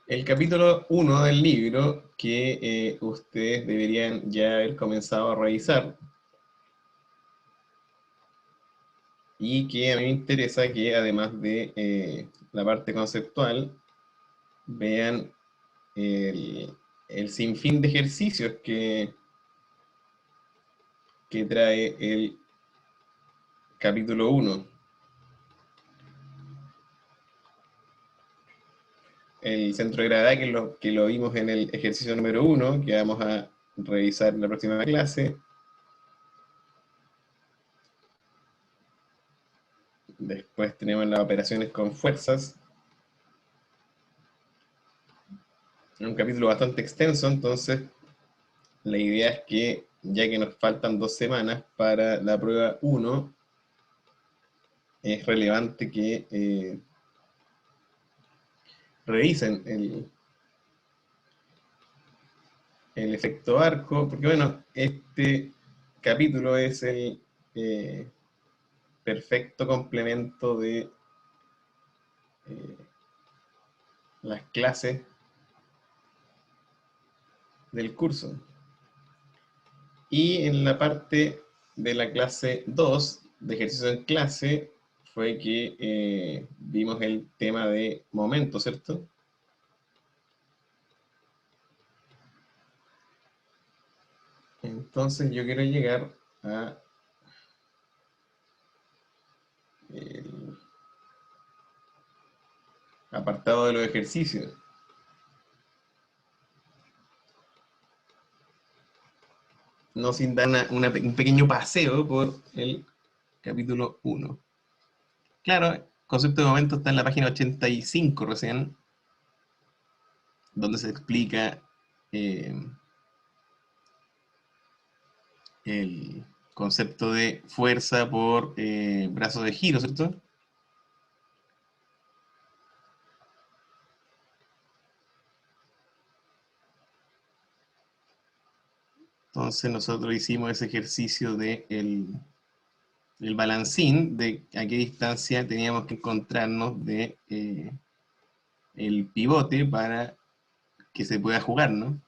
El capítulo 1 del libro que ustedes deberían ya haber comenzado a revisar y que a mí me interesa que además de la parte conceptual vean el sinfín de ejercicios que trae el capítulo 1. El centro de gravedad, que lo vimos en el ejercicio número 1, que vamos a revisar en la próxima clase. Después tenemos las operaciones con fuerzas. Es un capítulo bastante extenso, entonces la idea es que, ya que nos faltan 2 semanas para la prueba 1, es relevante que revisen el efecto arco, porque bueno, este capítulo es el perfecto complemento de las clases del curso. Y en la parte de la clase 2, de ejercicio en clase, fue que vimos el tema de momento, ¿cierto? Entonces yo quiero llegar a el apartado de los ejercicios, no sin dar un pequeño paseo por el capítulo 1. Claro, el concepto de momento está en la página 85 recién, donde se explica eh, el concepto de fuerza por brazo de giro, ¿cierto? Entonces nosotros hicimos ese ejercicio de el balancín, de a qué distancia teníamos que encontrarnos de el pivote para que se pueda jugar, ¿no?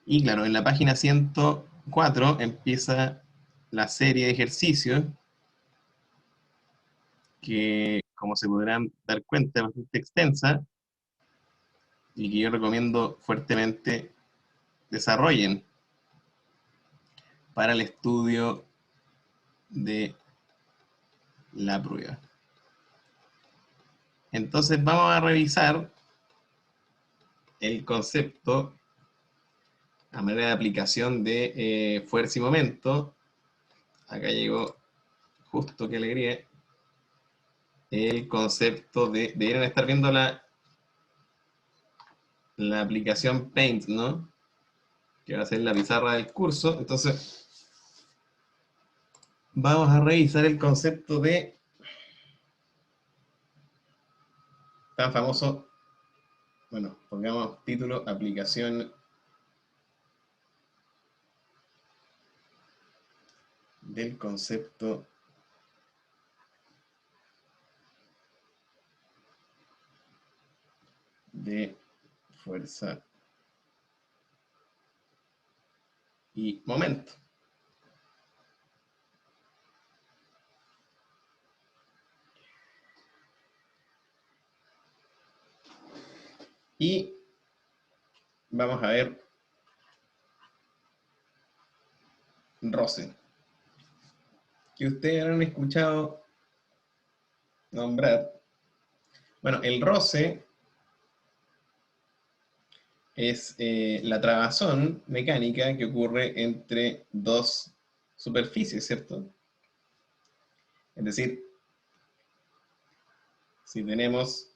Y claro, en la página 104 empieza la serie de ejercicios que, como se podrán dar cuenta, es bastante extensa y que yo recomiendo fuertemente desarrollen para el estudio de la prueba. Entonces vamos a revisar el concepto a manera de aplicación de fuerza y momento. Acá llegó justo, qué alegría, el concepto deberían estar viendo la aplicación Paint, ¿no? Que va a ser la pizarra del curso. Entonces vamos a revisar el concepto de tan famoso, bueno, pongamos título, aplicación del concepto de fuerza y momento. Y vamos a ver roce, que ustedes han escuchado nombrar. Bueno, el roce es la trabazón mecánica que ocurre entre dos superficies, ¿cierto? Es decir, si tenemos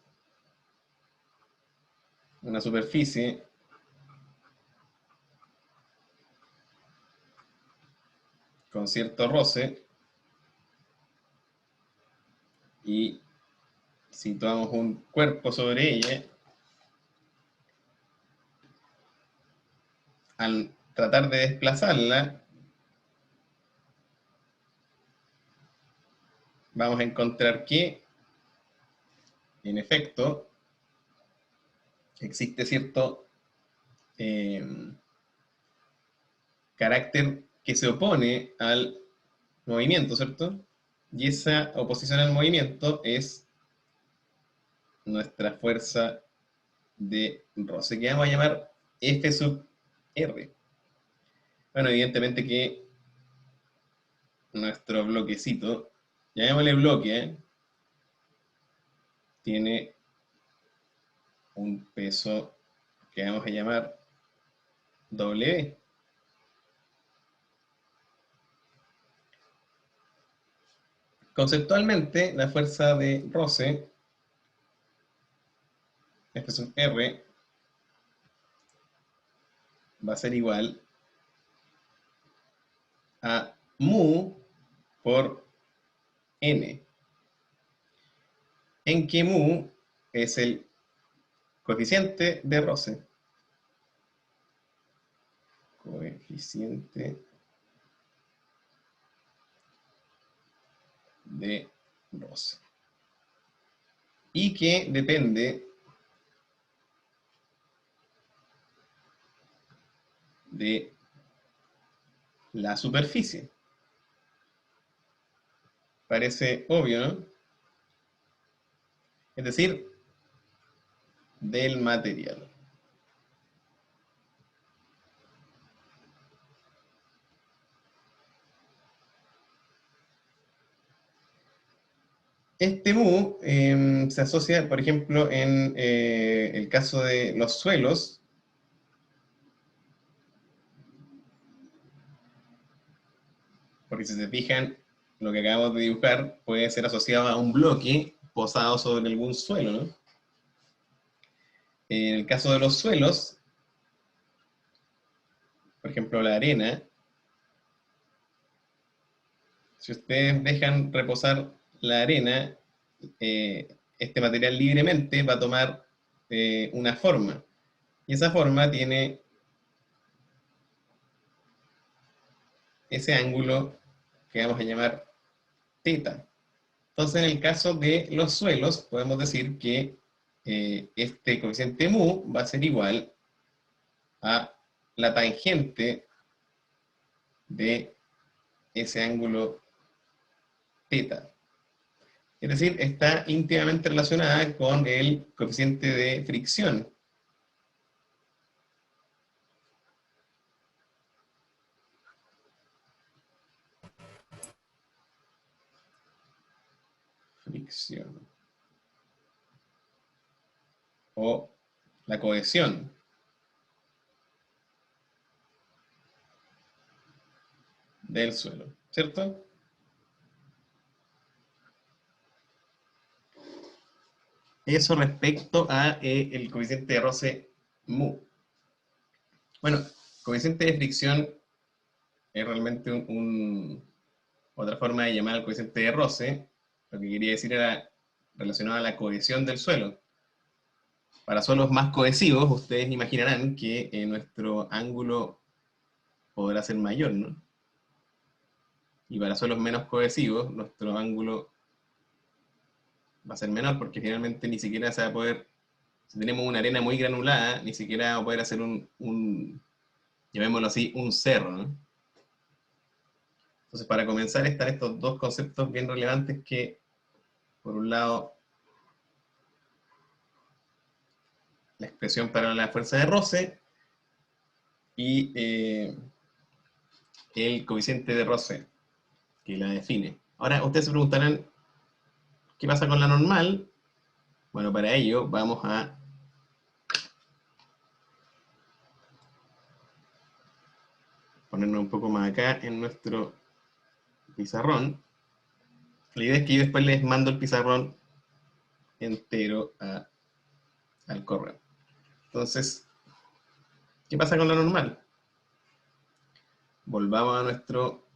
una superficie con cierto roce y situamos un cuerpo sobre ella, al tratar de desplazarla, vamos a encontrar que, en efecto, existe cierto carácter que se opone al movimiento, ¿cierto? Y esa oposición al movimiento es nuestra fuerza de roce, que vamos a llamar F sub R. Bueno, evidentemente que nuestro bloquecito, llamémosle bloque, tiene un peso que vamos a llamar W. Conceptualmente, la fuerza de roce, F sub R, va a ser igual a mu por n, en que mu es el coeficiente de roce. Coeficiente de roce. Y que depende de la superficie. Parece obvio, ¿no? Es decir, del material. Este mu se asocia, por ejemplo, en el caso de los suelos, porque si se fijan, lo que acabamos de dibujar puede ser asociado a un bloque posado sobre algún suelo, ¿no? En el caso de los suelos, por ejemplo, la arena, si ustedes dejan reposar la arena, este material libremente va a tomar una forma. Y esa forma tiene ese ángulo que vamos a llamar teta. Entonces, en el caso de los suelos, podemos decir que este coeficiente mu va a ser igual a la tangente de ese ángulo teta. Es decir, está íntimamente relacionada con el coeficiente de fricción. Fricción. O la cohesión. Del suelo, ¿cierto? Eso respecto a el coeficiente de roce mu. Bueno, coeficiente de fricción es realmente otra forma de llamar al coeficiente de roce. Lo que quería decir era relacionado a la cohesión del suelo. Para suelos más cohesivos, ustedes imaginarán que nuestro ángulo podrá ser mayor, ¿no? Y para suelos menos cohesivos, nuestro ángulo va a ser menor, porque finalmente ni siquiera se va a poder, si tenemos una arena muy granulada, ni siquiera va a poder hacer llamémoslo así, un cerro, ¿no? Entonces, para comenzar están estos dos conceptos bien relevantes que, por un lado, la expresión para la fuerza de roce y el coeficiente de roce que la define. Ahora, ustedes se preguntarán, ¿qué pasa con la normal? Bueno, para ello vamos a ponernos un poco más acá en nuestro pizarrón. La idea es que yo después les mando el pizarrón entero al correo. Entonces, ¿qué pasa con la normal? Volvamos a nuestro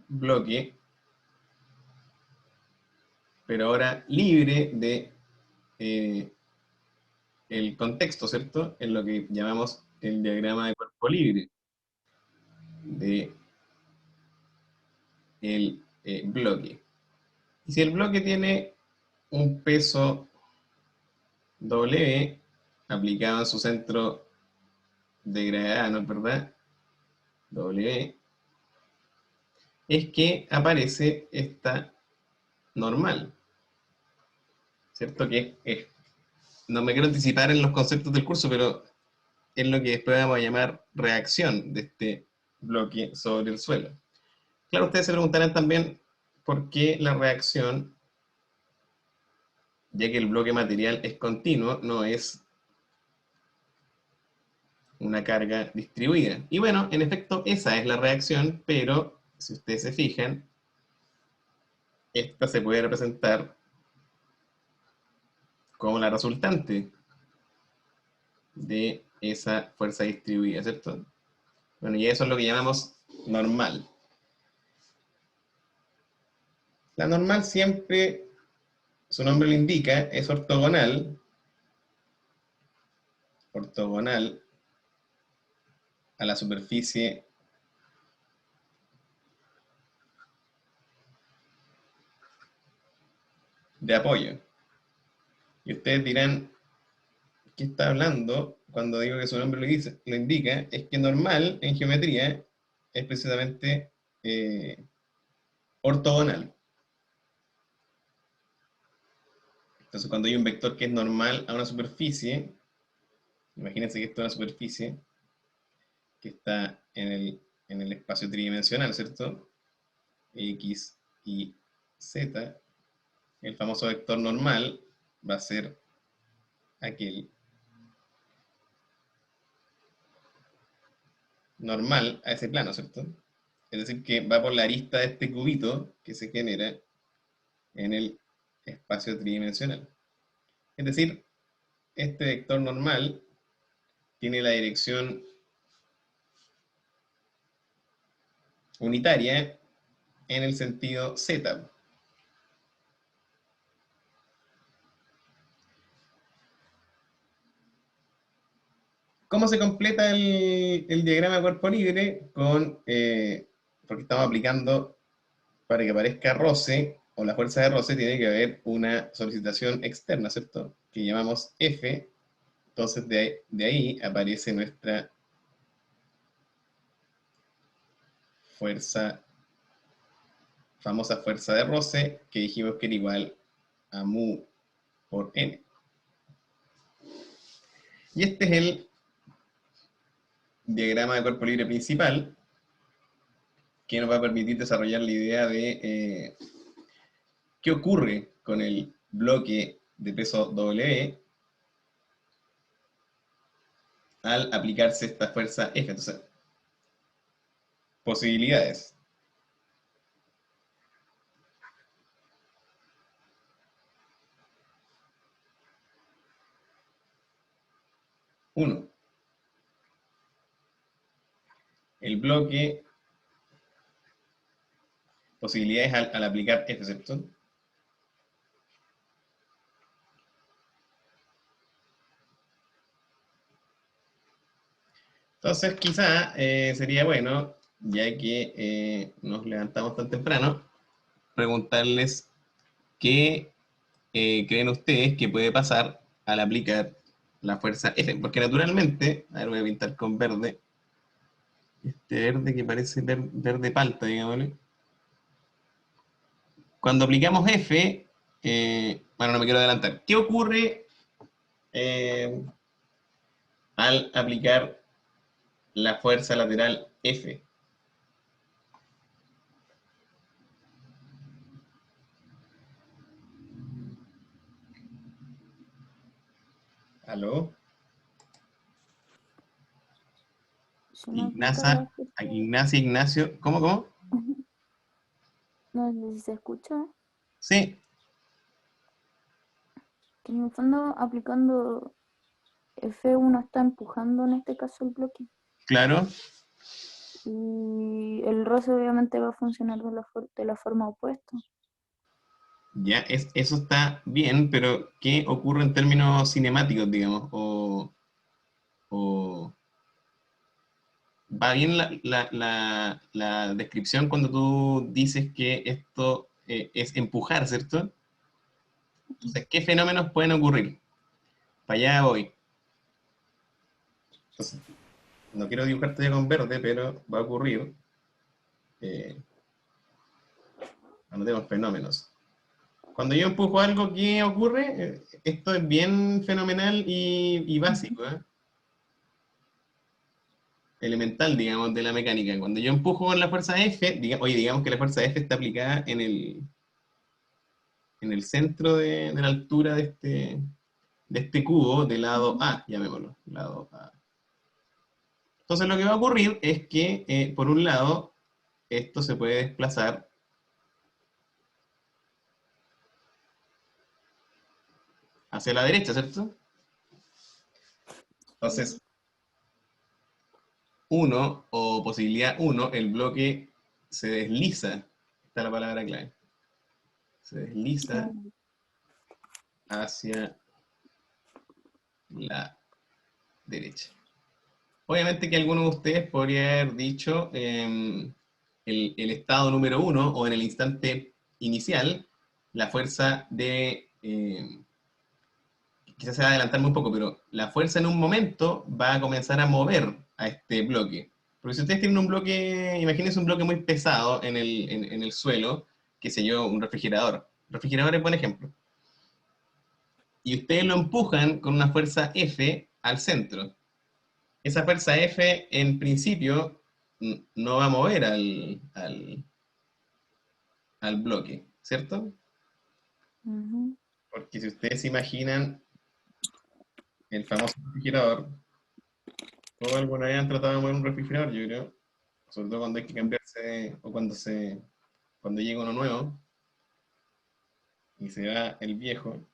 bloque, pero ahora libre de el contexto, ¿cierto? En lo que llamamos el diagrama de cuerpo libre de el bloque. Y si el bloque tiene un peso W, aplicado en su centro de gravedad, ¿no es verdad? W, es que aparece esta normal, ¿cierto? No me quiero anticipar en los conceptos del curso, pero es lo que después vamos a llamar reacción de este bloque sobre el suelo. Claro, ustedes se preguntarán también por qué la reacción, ya que el bloque material es continuo, no es una carga distribuida. Y bueno, en efecto, esa es la reacción, pero si ustedes se fijan, esta se puede representar como la resultante de esa fuerza distribuida, ¿cierto? Bueno, y eso es lo que llamamos normal. La normal siempre, su nombre lo indica, es ortogonal a la superficie de apoyo. Y ustedes dirán, ¿qué está hablando? Cuando digo que su nombre lo indica, es que normal en geometría es precisamente ortogonal. Entonces, cuando hay un vector que es normal a una superficie, imagínense que esto es una superficie que está en el espacio tridimensional, ¿cierto? X, Y, Z. El famoso vector normal va a ser aquel normal a ese plano, ¿cierto? Es decir, que va por la arista de este cubito que se genera en el espacio tridimensional. Es decir, este vector normal tiene la dirección unitaria en el sentido z. ¿Cómo se completa el diagrama de cuerpo libre? Porque estamos aplicando, para que aparezca roce, o la fuerza de roce, tiene que haber una solicitación externa, ¿cierto? Que llamamos F. Entonces de ahí aparece nuestra famosa fuerza de roce, que dijimos que era igual a mu por n. Y este es el diagrama de cuerpo libre principal, que nos va a permitir desarrollar la idea de qué ocurre con el bloque de peso W al aplicarse esta fuerza F. Entonces, posibilidades. 1. El bloque, posibilidades al aplicar F, ¿cierto? Entonces, quizá sería bueno, ya que nos levantamos tan temprano, preguntarles qué creen ustedes que puede pasar al aplicar la fuerza F. Porque naturalmente, a ver, voy a pintar con verde, este verde que parece verde palta, digámosle. Cuando aplicamos F, bueno, no me quiero adelantar. ¿Qué ocurre al aplicar la fuerza lateral F? ¿Aló? Si no aplica la fuerza, Ignacio, ¿cómo? no sé si se escucha, Sí, que en el fondo aplicando F1 está empujando en este caso el bloque claro. y el roce obviamente va a funcionar de la forma opuesta. Ya, eso está bien, pero ¿qué ocurre en términos cinemáticos, digamos? O ¿va bien la descripción cuando tú dices que esto es empujar, ¿cierto? Entonces, ¿qué fenómenos pueden ocurrir? Para allá voy. Entonces, no quiero dibujarte ya con verde, pero va a ocurrir. Anotemos fenómenos. Cuando yo empujo algo, ¿qué ocurre? Esto es bien fenomenal y básico, ¿eh? Elemental, digamos, de la mecánica. Cuando yo empujo con la fuerza F, oye, digamos que la fuerza F está aplicada en el centro de la altura de este cubo del lado A, llamémoslo, lado A. Entonces lo que va a ocurrir es que, por un lado, esto se puede desplazar hacia la derecha, ¿cierto? Entonces, uno, o posibilidad uno, el bloque se desliza, esta es la palabra clave, se desliza Claro. hacia la derecha. Obviamente que alguno de ustedes podría haber dicho el estado número uno o en el instante inicial, la fuerza quizás se va a adelantarme un poco, pero la fuerza en un momento va a comenzar a mover a este bloque. Porque si ustedes tienen un bloque, imagínense un bloque muy pesado en el suelo, qué sé yo, un refrigerador. El refrigerador es buen ejemplo. Y ustedes lo empujan con una fuerza F al centro. Esa fuerza F, en principio, no va a mover al bloque, ¿cierto? Ujú. Porque si ustedes se imaginan el famoso refrigerador, ¿o alguna vez han tratado de mover un refrigerador? Yo creo, sobre todo cuando hay que cambiarse, o cuando llega uno nuevo y se va el viejo,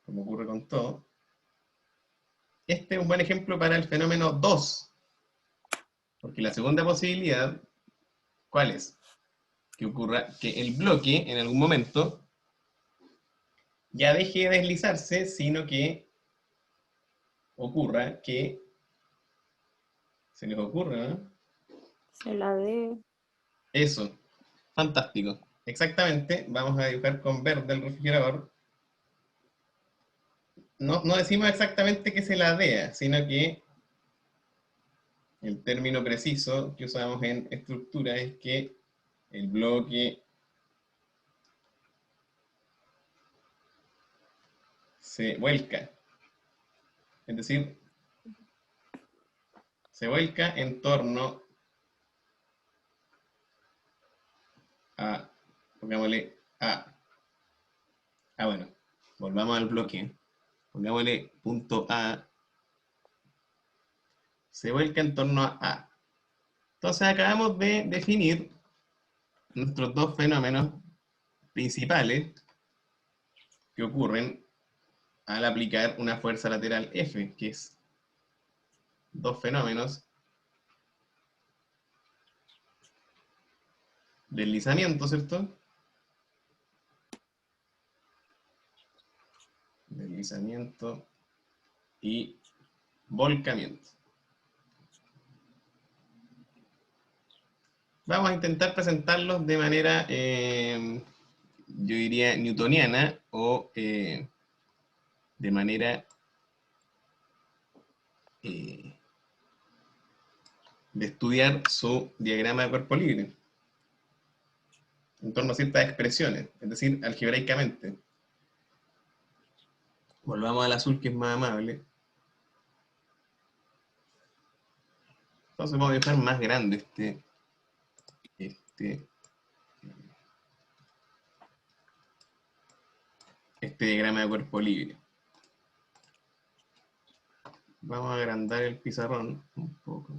como ocurre con todo. Este es un buen ejemplo para el fenómeno 2, porque la segunda posibilidad, ¿cuál es? Que ocurra que el bloque en algún momento ya deje de deslizarse, sino que ocurra que se les ocurra, ¿no? Se la de. Eso, fantástico. Exactamente, vamos a dibujar con verde el refrigerador. No, no decimos exactamente que se la dea, sino que el término preciso que usamos en estructura es que el bloque se vuelca. Es decir, se vuelca en torno a, pongámosle A. Ah, bueno, volvamos al bloque. Pongámosle punto A, se vuelca en torno a A. Entonces acabamos de definir nuestros dos fenómenos principales que ocurren al aplicar una fuerza lateral F, que es dos fenómenos: deslizamiento, ¿cierto? Deslizamiento y volcamiento. Vamos a intentar presentarlos de manera, yo diría, newtoniana o de manera eh, de estudiar su diagrama de cuerpo libre en torno a ciertas expresiones, es decir, algebraicamente. Volvamos al azul, que es más amable. Entonces vamos a dejar más grande este, este diagrama de cuerpo libre. Vamos a agrandar el pizarrón un poco,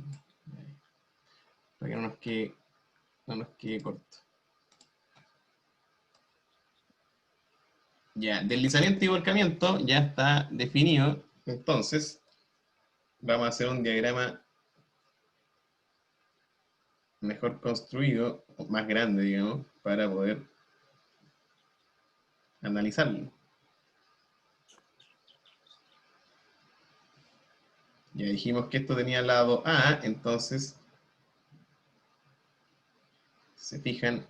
para que no nos quede corto. Ya, deslizamiento y volcamiento ya está definido. Entonces, vamos a hacer un diagrama mejor construido, o más grande, digamos, para poder analizarlo. Ya dijimos que esto tenía lado A, entonces, se fijan,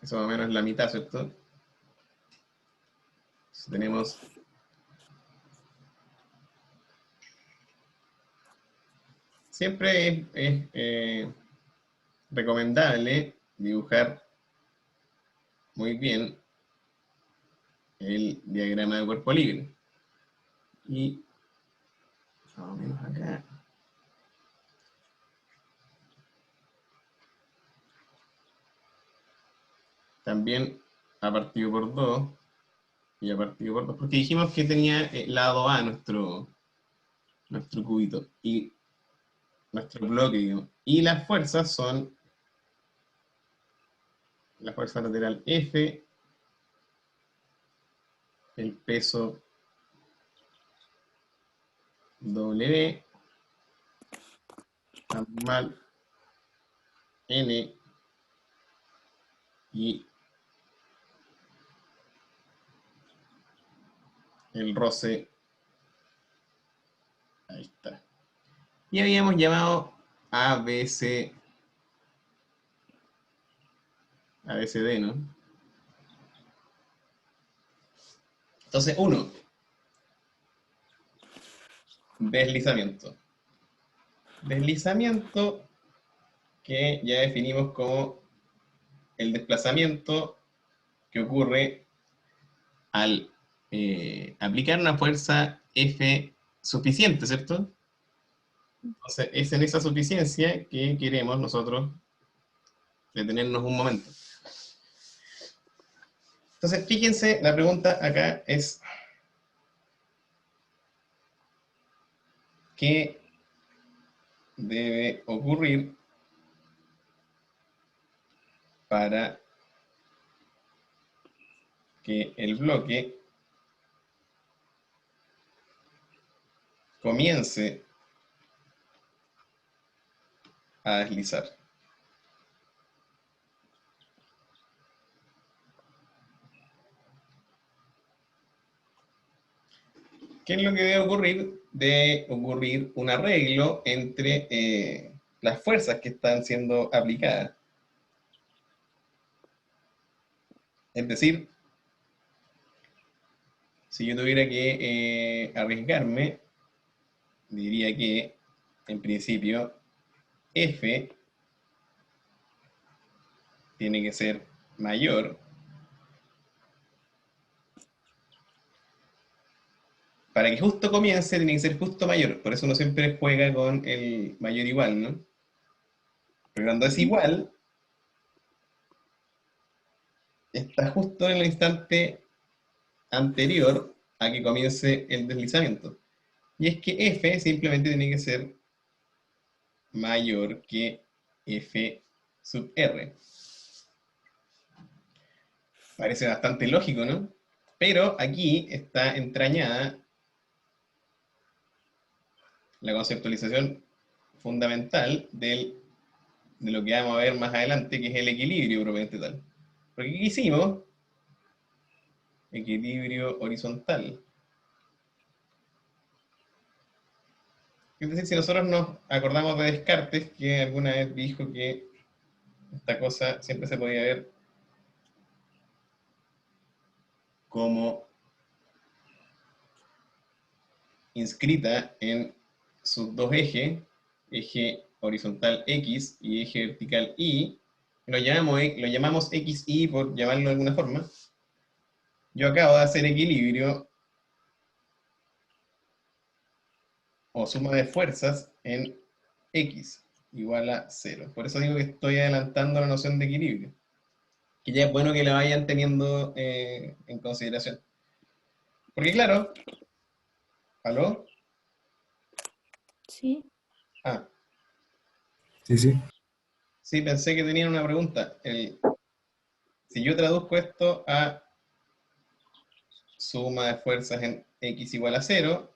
eso más o menos es la mitad, ¿cierto? tenemos siempre es recomendable dibujar muy bien el diagrama de cuerpo libre. Y más o menos acá. También a partido por 2 y a partido por 2, porque dijimos que tenía lado A nuestro cubito y nuestro bloque, digamos. Y las fuerzas son la fuerza lateral F, el peso W, normal N y el roce. Ahí está. Y habíamos llamado ABC, ABCD, ¿no? Entonces, 1. Deslizamiento. Deslizamiento que ya definimos como el desplazamiento que ocurre al aplicar una fuerza F suficiente, ¿cierto? Entonces, es en esa suficiencia que queremos nosotros detenernos un momento. Entonces, fíjense, la pregunta acá es ¿qué debe ocurrir para que el bloque comience a deslizar? ¿Qué es lo que debe ocurrir? Debe ocurrir un arreglo entre las fuerzas que están siendo aplicadas. Es decir, si yo tuviera que arriesgarme, diría que, en principio, F tiene que ser mayor para que justo comience, tiene que ser justo mayor. Por eso uno siempre juega con el mayor igual, ¿no? Pero cuando es igual, está justo en el instante anterior a que comience el deslizamiento. Y es que F simplemente tiene que ser mayor que F sub R. Parece bastante lógico, ¿no? Pero aquí está entrañada la conceptualización fundamental de lo que vamos a ver más adelante, que es el equilibrio propiamente tal. Porque aquí hicimos equilibrio horizontal. Es decir, si nosotros nos acordamos de Descartes, que alguna vez dijo que esta cosa siempre se podía ver como inscrita en sus dos ejes, eje horizontal X y eje vertical Y, lo llamamos XY por llamarlo de alguna forma. Yo acabo de hacer equilibrio o suma de fuerzas en X igual a 0. Por eso digo que estoy adelantando la noción de equilibrio, que ya es bueno que la vayan teniendo en consideración. Porque claro, ¿aló? Sí. Ah, Sí, sí. sí, pensé que tenían una pregunta. Si yo traduzco esto a suma de fuerzas en X igual a 0,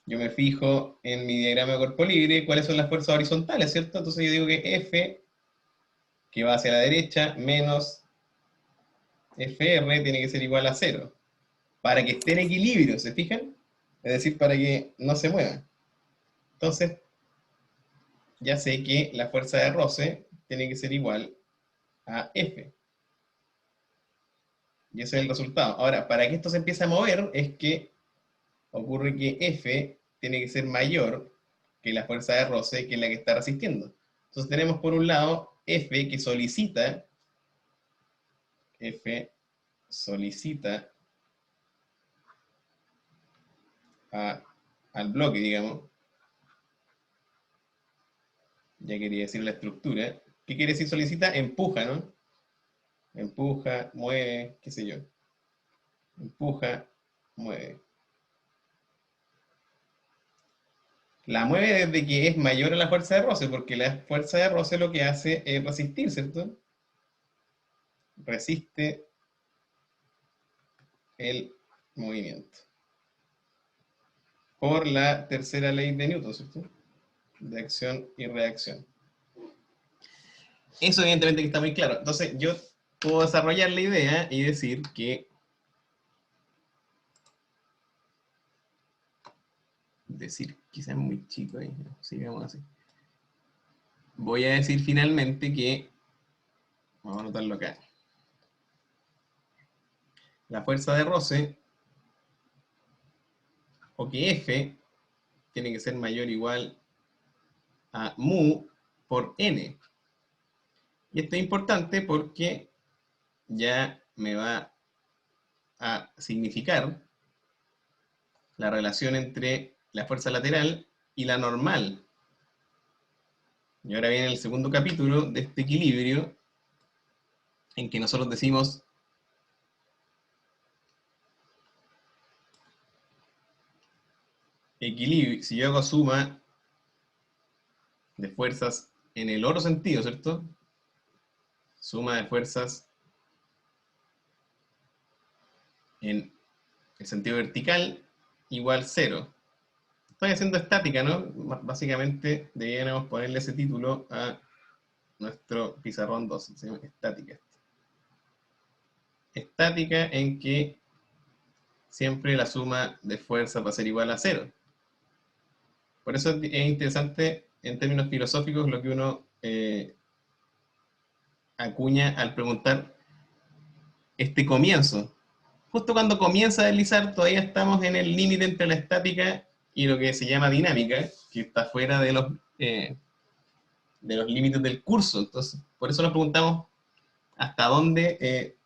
yo me fijo en mi diagrama de cuerpo libre, cuáles son las fuerzas horizontales, ¿cierto? Entonces yo digo que F, que va hacia la derecha, menos FR tiene que ser igual a 0, para que esté en equilibrio, ¿se fijan? Es decir, para que no se mueva. Entonces, ya sé que la fuerza de roce tiene que ser igual a F. Y ese es el resultado. Ahora, para que esto se empiece a mover, es que ocurre que F tiene que ser mayor que la fuerza de roce, que es la que está resistiendo. Entonces tenemos por un lado F que solicita al bloque, digamos, ya quería decir la estructura. ¿Qué quiere decir solicita? Empuja, ¿no? Empuja, mueve, qué sé yo. Empuja, mueve. La mueve desde que es mayor a la fuerza de roce, porque la fuerza de roce lo que hace es resistir, ¿cierto? Resiste el movimiento. Por la tercera ley de Newton, ¿cierto? De acción y reacción. Eso evidentemente que está muy claro. Entonces yo puedo desarrollar la idea y decir que quizás es muy chico ahí, sigamos así. Voy a decir finalmente que, vamos a anotarlo acá, la fuerza de roce, o que F tiene que ser mayor o igual a mu por n. Y esto es importante porque ya me va a significar la relación entre la fuerza lateral y la normal. Y ahora viene el segundo capítulo de este equilibrio, en que nosotros decimos equilibrio, si yo hago suma de fuerzas en el otro sentido, ¿cierto? Suma de fuerzas en el sentido vertical igual 0. Estoy haciendo estática, ¿no? Básicamente deberíamos ponerle ese título a nuestro pizarrón 2, se llama estática. Estática en que siempre la suma de fuerzas va a ser igual a 0. Por eso es interesante en términos filosóficos lo que uno acuña al preguntar este comienzo. Justo cuando comienza a deslizar, todavía estamos en el límite entre la estática y lo que se llama dinámica, que está fuera de los límites del curso. Entonces, por eso nos preguntamos hasta dónde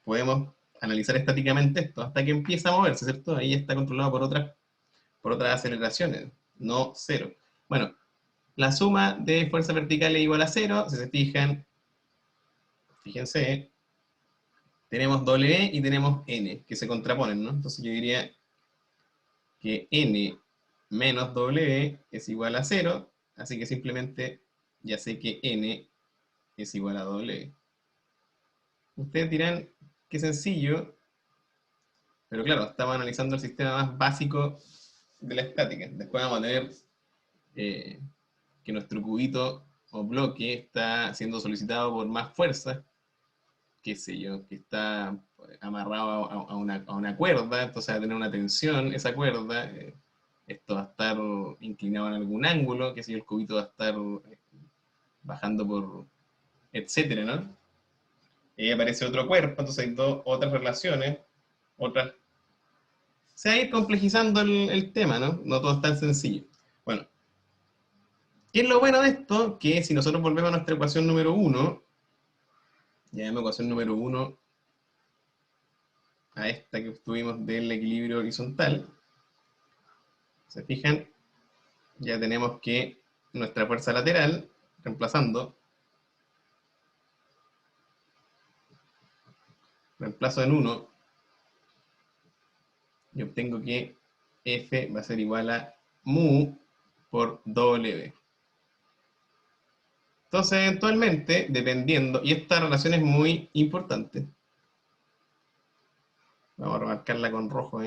podemos analizar estáticamente esto, hasta que empieza a moverse, ¿cierto? Ahí está controlado por otras aceleraciones, no 0. Bueno, la suma de fuerza vertical es igual a 0, si se fijan, fíjense, tenemos W y tenemos N, que se contraponen, ¿no? Entonces yo diría que N menos W es igual a 0, así que simplemente ya sé que N es igual a W. Ustedes dirán, qué sencillo, pero claro, estamos analizando el sistema más básico de la estática. Después vamos a tener que nuestro cubito o bloque está siendo solicitado por más fuerza, qué sé yo, que está amarrado a una cuerda, entonces va a tener una tensión esa cuerda, esto va a estar inclinado en algún ángulo, qué sé yo, el cubito va a estar bajando por, etcétera, ¿no? Y ahí aparece otro cuerpo, entonces hay otras relaciones, otras... Se va a ir complejizando el tema, ¿no? No todo es tan sencillo. Bueno, ¿qué es lo bueno de esto? Que si nosotros volvemos a nuestra ecuación número 1, llamemos ecuación número 1 a esta que obtuvimos del equilibrio horizontal, se fijan, ya tenemos que nuestra fuerza lateral, reemplazo en 1, y obtengo que F va a ser igual a mu por W. Entonces, eventualmente, dependiendo, y esta relación es muy importante, vamos a remarcarla con rojo,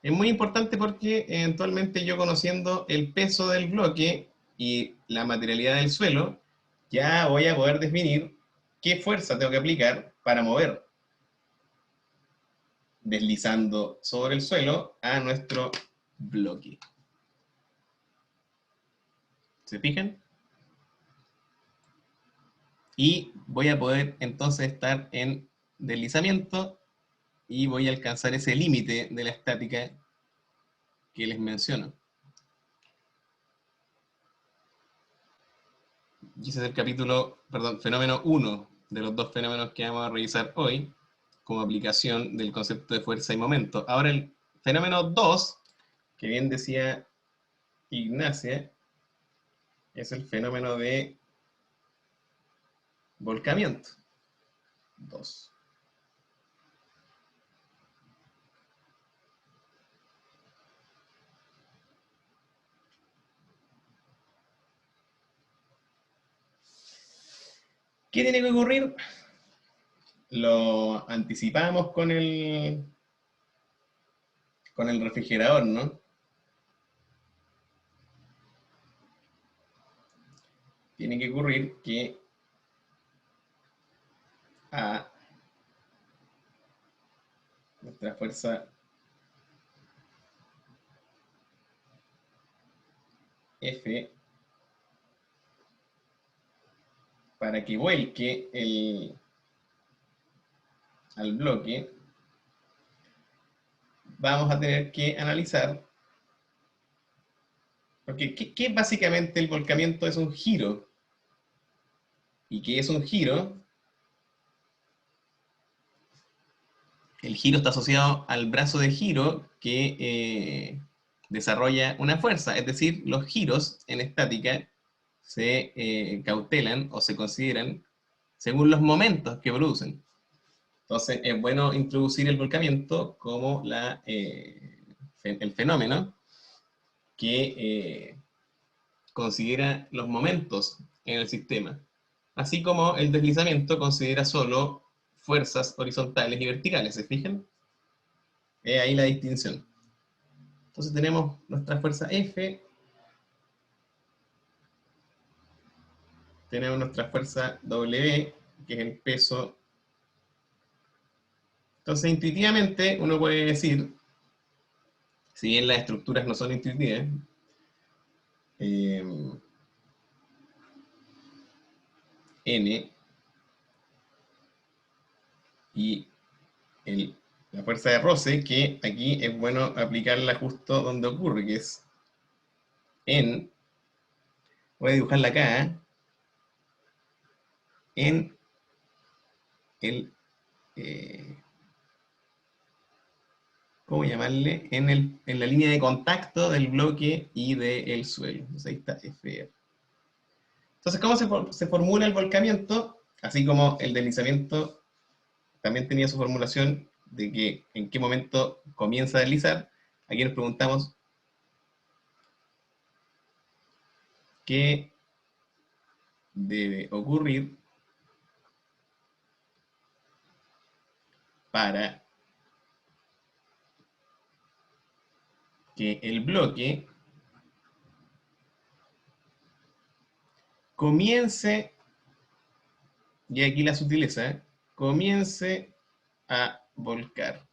es muy importante porque eventualmente yo conociendo el peso del bloque y la materialidad del suelo, ya voy a poder definir qué fuerza tengo que aplicar para mover, deslizando sobre el suelo a nuestro bloque. ¿Se fijan? Y voy a poder entonces estar en deslizamiento y voy a alcanzar ese límite de la estática que les menciono. Y ese es el capítulo, perdón, fenómeno 1 de los dos fenómenos que vamos a revisar hoy como aplicación del concepto de fuerza y momento. Ahora el fenómeno 2, que bien decía Ignacia, es el fenómeno de volcamiento. 2. ¿Qué tiene que ocurrir? Lo anticipamos con el refrigerador, ¿no? Tiene que ocurrir que A, nuestra fuerza F, para que vuelque al bloque, vamos a tener que analizar, porque ¿qué básicamente el volcamiento es un giro? ¿Y qué es un giro? El giro está asociado al brazo de giro que desarrolla una fuerza, es decir, los giros en estática se cautelan o se consideran según los momentos que producen. Entonces es bueno introducir el volcamiento como el fenómeno que considera los momentos en el sistema, así como el deslizamiento considera solo fuerzas horizontales y verticales, ¿se fijan? Es ahí la distinción. Entonces tenemos nuestra fuerza F, tenemos nuestra fuerza W, que es el peso. Entonces intuitivamente uno puede decir, si bien las estructuras no son intuitivas, N y la fuerza de roce, que aquí es bueno aplicarla justo donde ocurre, que es en, voy a dibujarla acá, en el, ¿cómo llamarle? En la línea de contacto del bloque y del suelo. Entonces ahí está FR. Entonces, ¿cómo se formula el volcamiento? Así como el deslizamiento también tenía su formulación de que en qué momento comienza a deslizar. Aquí nos preguntamos qué debe ocurrir para que el bloque comience, y aquí la sutileza, comience a volcar.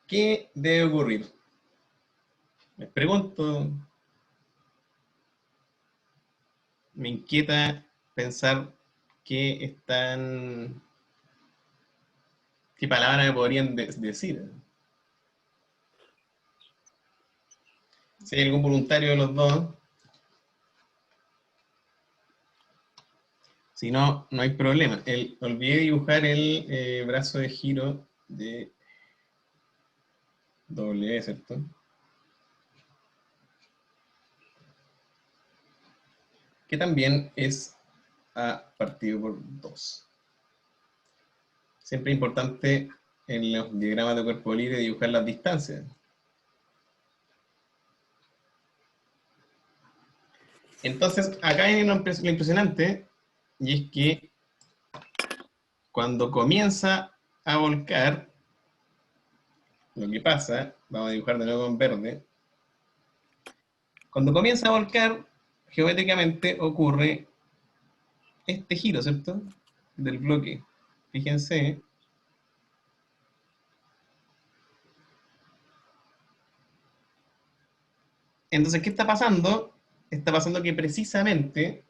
¿Qué debe ocurrir? Me pregunto, me inquieta pensar qué palabras me podrían decir. Si hay algún voluntario de los dos, si no, no hay problema. Olvidé dibujar el brazo de giro de W, ¿cierto? Que también es A partido por 2. Siempre es importante en los diagramas de cuerpo libre dibujar las distancias. Entonces, acá hay lo impresionante, y es que cuando comienza a volcar, lo que pasa, vamos a dibujar de nuevo en verde, cuando comienza a volcar, geométricamente ocurre este giro, ¿cierto? Del bloque. Fíjense. Entonces, ¿qué está pasando? está pasando que precisamente,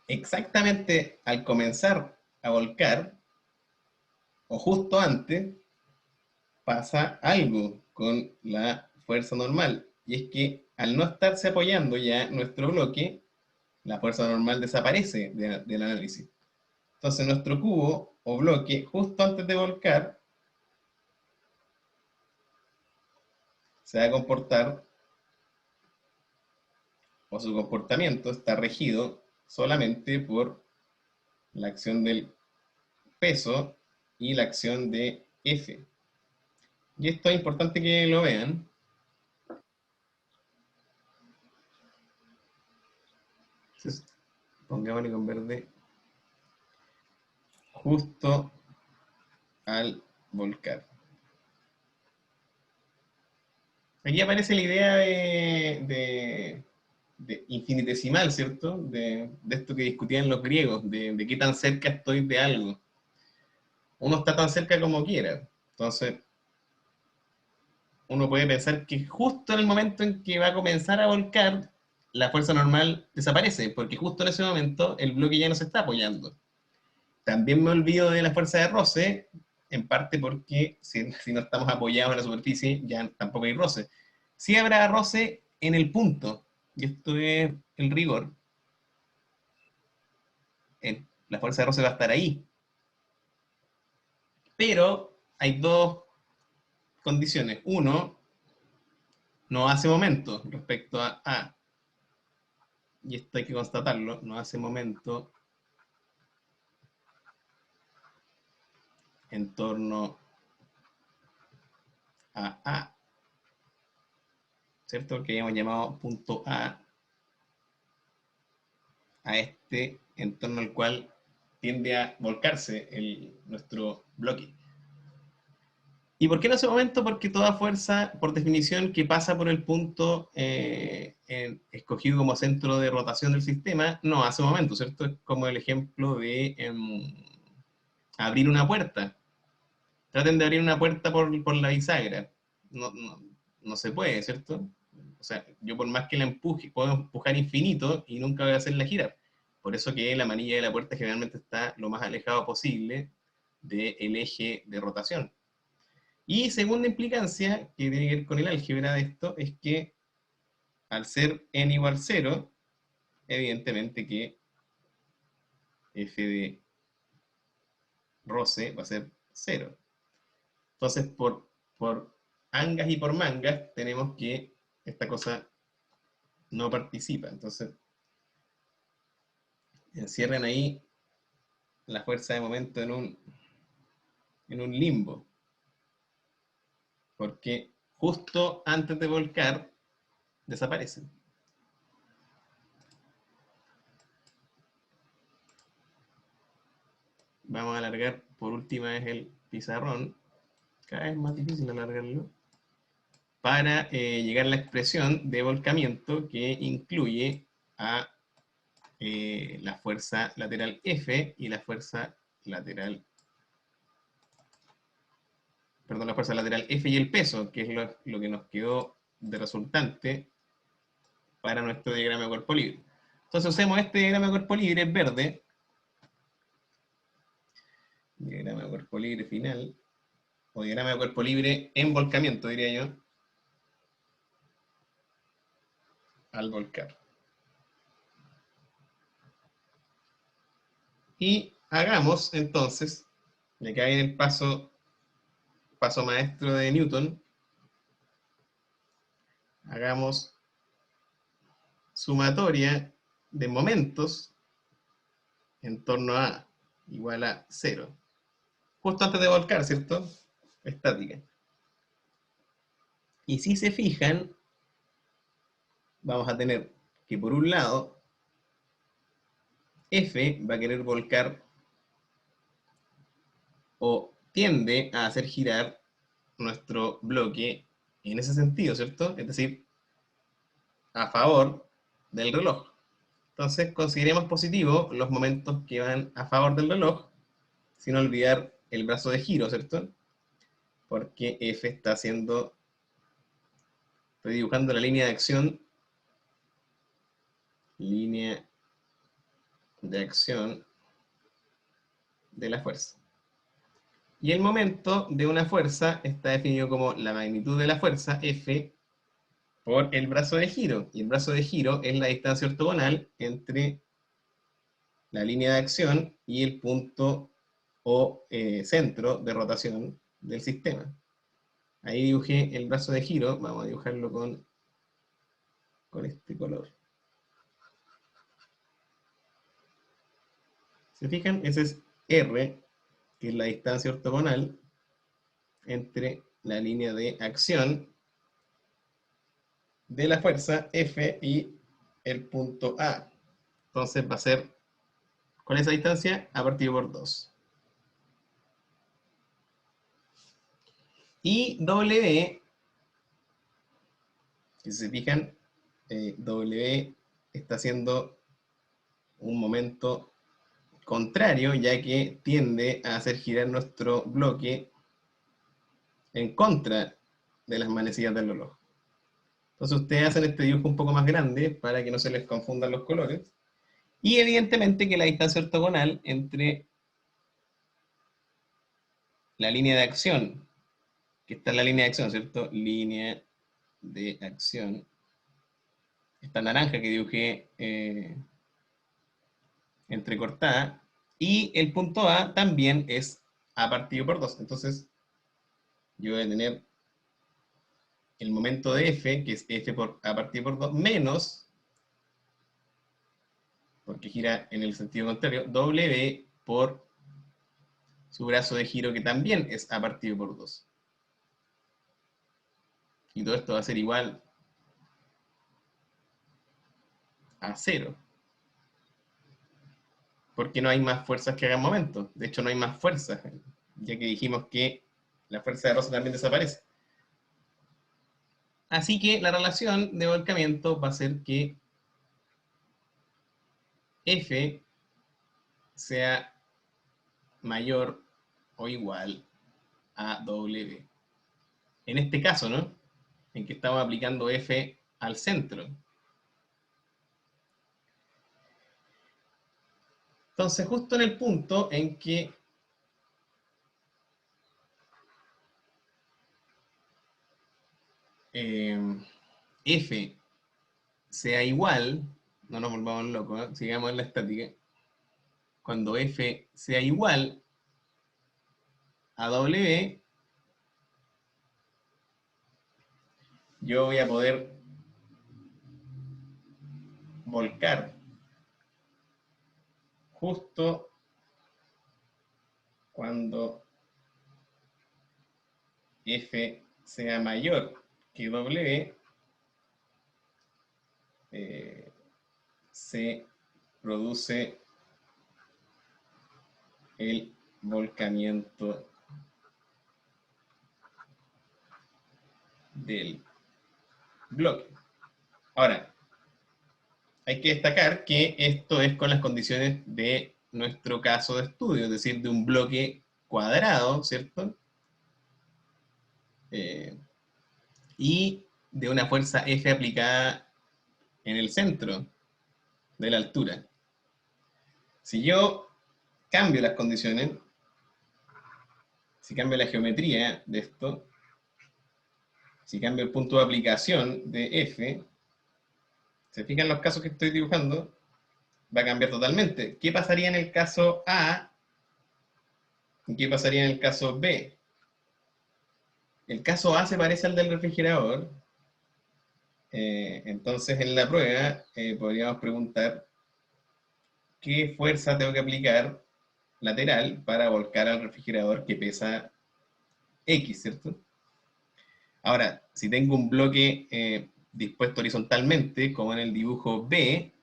exactamente al comenzar a volcar, o justo antes, pasa algo con la fuerza normal. Y es que al no estarse apoyando ya nuestro bloque, la fuerza normal desaparece del análisis. Entonces nuestro cubo o bloque, justo antes de volcar, se va a comportar, o su comportamiento está regido solamente por la acción del peso y la acción de F. Y esto es importante que lo vean. Entonces, pongámosle con verde justo al volcar. Aquí aparece la idea de infinitesimal, ¿cierto? De esto que discutían los griegos, de qué tan cerca estoy de algo. Uno está tan cerca como quiera. Entonces, uno puede pensar que justo en el momento en que va a comenzar a volcar, la fuerza normal desaparece, porque justo en ese momento el bloque ya no se está apoyando. También me olvido de la fuerza de roce, en parte porque si no estamos apoyados en la superficie, ya tampoco hay roce. Sí habrá roce en el punto, y esto es el rigor. La fuerza de roce va a estar ahí. Pero hay dos condiciones. Uno, no hace momento respecto a A. Y esto hay que constatarlo, no hace momento en torno a A, ¿cierto? Que hemos llamado punto A este entorno al cual tiende a volcarse nuestro bloque. ¿Y por qué no hace momento? Porque toda fuerza, por definición, que pasa por el punto escogido como centro de rotación del sistema, no hace momento, ¿cierto? Es como el ejemplo de abrir una puerta. Traten de abrir una puerta por la bisagra. No se puede, ¿cierto? O sea, yo por más que la empuje, puedo empujar infinito y nunca voy a hacerla girar. Por eso que la manilla de la puerta generalmente está lo más alejado posible del eje de rotación. Y segunda implicancia, que tiene que ver con el álgebra de esto, es que al ser n igual 0, evidentemente que f de roce va a ser 0. Entonces, por angas y por mangas, tenemos que esta cosa no participa. Entonces, encierran ahí la fuerza de momento en un limbo. Porque justo antes de volcar, desaparecen. Vamos a alargar por última vez el pizarrón. Cada vez más difícil alargarlo. Para llegar a la expresión de volcamiento que incluye a la fuerza lateral F y la fuerza lateral, perdón, la fuerza lateral F y el peso, que es lo que nos quedó de resultante para nuestro diagrama de cuerpo libre. Entonces usemos este diagrama de cuerpo libre verde, diagrama de cuerpo libre final, o diagrama de cuerpo libre en volcamiento, diría yo, al volcar. Y hagamos entonces, me cae en el paso maestro de Newton, hagamos sumatoria de momentos en torno a igual a 0. Justo antes de volcar, ¿cierto? Estática. Y si se fijan, vamos a tener que por un lado, F va a querer volcar o tiende a hacer girar nuestro bloque en ese sentido, ¿cierto? Es decir, a favor del reloj. Entonces, consideremos positivos los momentos que van a favor del reloj, sin olvidar el brazo de giro, ¿cierto? Porque F está haciendo Estoy dibujando la línea de acción. Línea de acción de la fuerza. Y el momento de una fuerza está definido como la magnitud de la fuerza, F, por el brazo de giro. Y el brazo de giro es la distancia ortogonal entre la línea de acción y el punto o centro de rotación del sistema. Ahí dibujé el brazo de giro. Vamos a dibujarlo con este color. ¿Se fijan? Ese es R, que es la distancia ortogonal entre la línea de acción de la fuerza F y el punto A. Entonces va a ser, con esa distancia, a partido por 2. Y W, si se fijan, W está haciendo un momento contrario, ya que tiende a hacer girar nuestro bloque en contra de las manecillas del reloj. Entonces ustedes hacen este dibujo un poco más grande para que no se les confundan los colores. Y evidentemente que la distancia ortogonal entre la línea de acción, que está en la línea de acción, ¿cierto? Línea de acción. Esta naranja que dibujé entrecortada. Y el punto A también es A partido por 2. Entonces, yo voy a tener el momento de F, que es F por A partido por 2, menos, porque gira en el sentido contrario, W por su brazo de giro, que también es A partido por 2. Y todo esto va a ser igual a 0. Porque no hay más fuerzas que hagan momento. De hecho, no hay más fuerzas, ya que dijimos que la fuerza de rosa también desaparece. Así que la relación de volcamiento va a ser que F sea mayor o igual a W. En este caso, ¿no? En que estamos aplicando F al centro. Entonces, justo en el punto en que F sea igual, no nos volvamos locos, ¿eh? Sigamos en la estática. Cuando F sea igual a W, yo voy a poder volcar justo cuando F sea mayor que W, se produce el volcamiento del bloque. Ahora, hay que destacar que esto es con las condiciones de nuestro caso de estudio, es decir, de un bloque cuadrado, ¿cierto? Y de una fuerza F aplicada en el centro de la altura. Si yo cambio las condiciones, si cambio la geometría de esto, si cambio el punto de aplicación de F, ¿se fijan los casos que estoy dibujando? Va a cambiar totalmente. ¿Qué pasaría en el caso A? ¿Y qué pasaría en el caso B? El caso A se parece al del refrigerador. Entonces en la prueba podríamos preguntar qué fuerza tengo que aplicar lateral para volcar al refrigerador que pesa X, ¿cierto? Ahora, si tengo un bloque dispuesto horizontalmente, como en el dibujo B,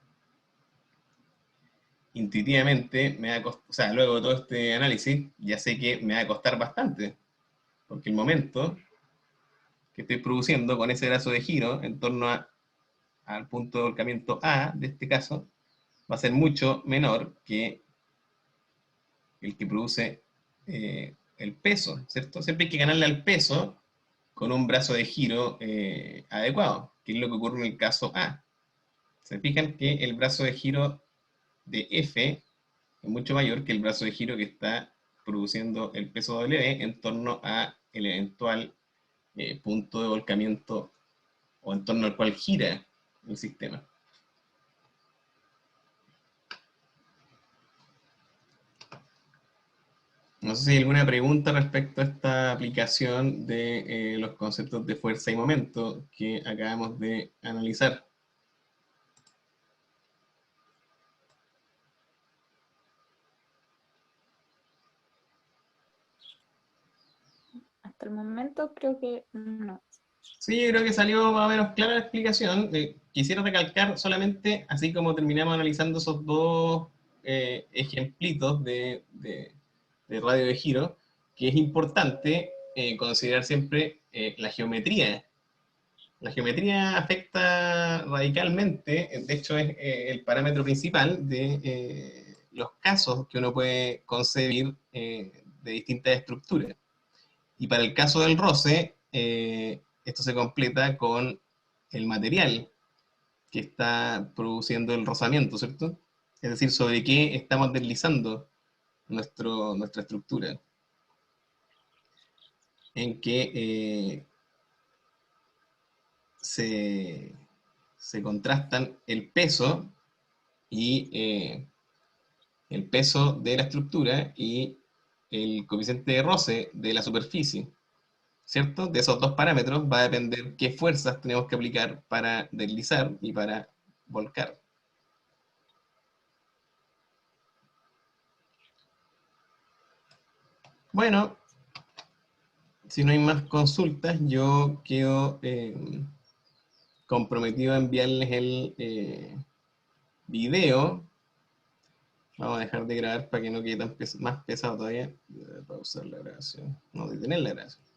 intuitivamente me va a costar, o sea, luego de todo este análisis, ya sé que me va a costar bastante, porque el momento que estoy produciendo con ese brazo de giro en torno al punto de volcamiento A, de este caso, va a ser mucho menor que el que produce el peso, ¿cierto? Siempre hay que ganarle al peso con un brazo de giro adecuado, que es lo que ocurre en el caso A. Se fijan que el brazo de giro de F es mucho mayor que el brazo de giro que está produciendo el peso W en torno a el eventual punto de volcamiento o en torno al cual gira el sistema. No sé si hay alguna pregunta respecto a esta aplicación de los conceptos de fuerza y momento que acabamos de analizar. Hasta el momento creo que no. Sí, yo creo que salió más o menos clara la explicación. Quisiera recalcar solamente, así como terminamos analizando esos dos ejemplitos de radio de giro, que es importante considerar siempre la geometría. La geometría afecta radicalmente, de hecho es el parámetro principal de los casos que uno puede concebir de distintas estructuras. Y para el caso del roce, esto se completa con el material que está produciendo el rozamiento, ¿cierto? Es decir, sobre qué estamos deslizando nuestra estructura. En que se contrastan el peso y el peso de la estructura y el coeficiente de roce de la superficie. ¿Cierto? De esos dos parámetros va a depender qué fuerzas tenemos que aplicar para deslizar y para volcar. Bueno, si no hay más consultas, yo quedo comprometido a enviarles el video. Vamos a dejar de grabar para que no quede tan más pesado todavía. Pausar la grabación. No, detener la grabación.